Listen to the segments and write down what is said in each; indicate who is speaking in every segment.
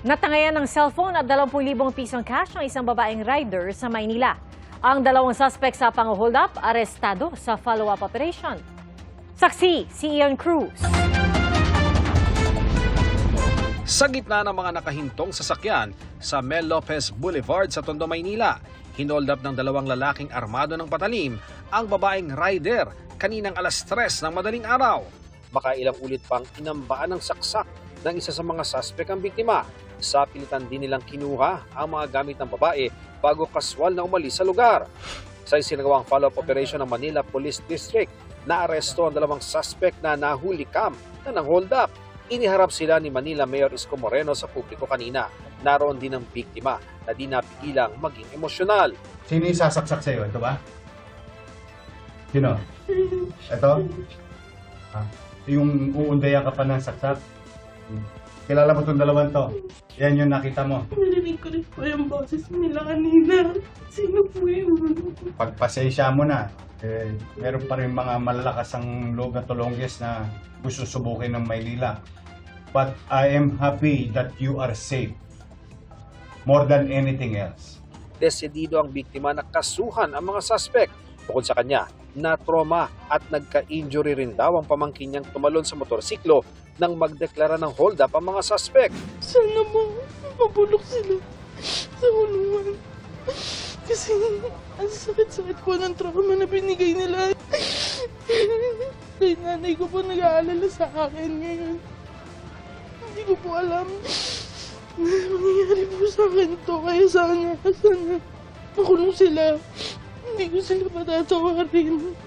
Speaker 1: Natangayan ng cellphone at 20,000 pisong cash ang isang babaeng rider sa Maynila. Ang dalawang suspect sa pang-hold up, arestado sa follow-up operation. Saksi, si Ian Cruz.
Speaker 2: Sa gitna ng mga nakahintong sasakyan sa Mel Lopez Boulevard sa Tondo, Maynila, hinold up ng dalawang lalaking armado ng patalim ang babaeng rider kaninang alas 3 ng madaling araw. Makailang ulit pang inambaan ng saksak ng isa sa mga suspect ang biktima. Sa pilitan din nilang kinuha ang mga gamit ng babae bago kaswal na umalis sa lugar. Sa isinagawang follow-up operation ng Manila Police District, naaresto ang dalawang suspect na nahuli na ng hold up. Iniharap sila ni Manila Mayor Isko Moreno sa publiko kanina. Naroon din ang biktima na di napigilang maging emosyonal.
Speaker 3: Sino yung sasaksak sa'yo? Ito ba? Sino? Ito? Yung uundayan ka pa ng saksak? Kilala mo itong dalawang to? Yan yung nakita mo.
Speaker 4: Narinig ko rin po yung boses nila kanina. Sino po yun?
Speaker 3: Pagpasensya mo na, meron pa rin mga malalakas ang loob na tulongges na gusto subukin ng Maynila. But I am happy that you are safe. More than anything else.
Speaker 2: Desidido ang biktima na kasuhan ang mga suspect. Bukod sa kanya, na-trauma at nagka-injury rin daw ang pamangkin niyang tumalon sa motorsiklo nang magdeklara ng hold up ang mga suspect.
Speaker 4: Sana mo, mabulok sila sa ulungan. Kasi ang sakit-sakit po ng trauma na binigay nila. Kaya nanay ko po nag-aalala sa akin ngayon. Hindi ko po alam na mangyayari po sa akin to. Kaya sana makulong sila. Hindi ko sila patatawarin.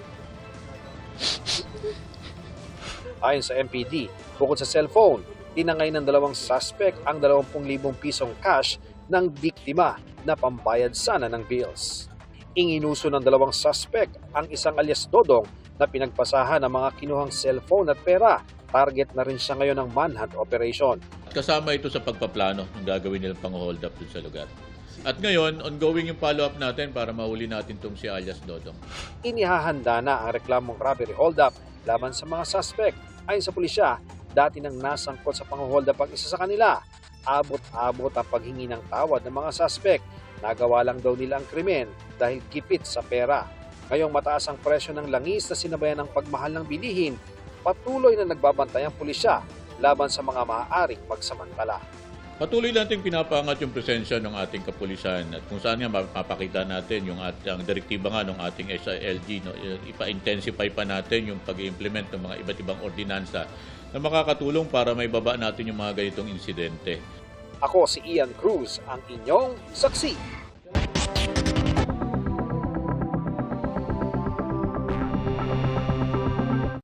Speaker 2: Ayon sa MPD, bukod sa cellphone, tinangay ng dalawang suspect ang 20,000 pisong cash ng biktima na pambayad sana ng bills. Inginuso ng dalawang suspect ang isang alias Dodong na pinagpasahan ng mga kinuhang cellphone at pera. Target na rin siya ngayon ng manhunt operation.
Speaker 5: Kasama ito sa pagpaplano ng gagawin nilang pang-hold up dun sa lugar. At ngayon, ongoing yung follow-up natin para mahuli natin itong si alias Dodong.
Speaker 2: Inihahanda na ang reklamong robbery hold-up laban sa mga suspect. Ayon sa pulisya, dati nang nasangkot sa pang-hold up ang isa sa kanila. Abot-abot ang paghingi ng tawad ng mga suspect. Nagawa lang daw nila ang krimen dahil gipit sa pera. Ngayong mataas ang presyo ng langis na sinabayan ng pagmahal ng bilihin, patuloy na nagbabantay ang pulisya laban sa mga maaaring magsamantala.
Speaker 5: Patuloy natin pinapaangat yung presensya ng ating kapulisan at kung saan nga mapapakita natin yung ating direktiba nga ng ating SILG, no, ipa-intensify pa natin yung pag-implement ng mga iba't ibang ordinansa na makakatulong para may baba natin yung mga ganitong insidente.
Speaker 2: Ako si Ian Cruz, ang inyong saksi.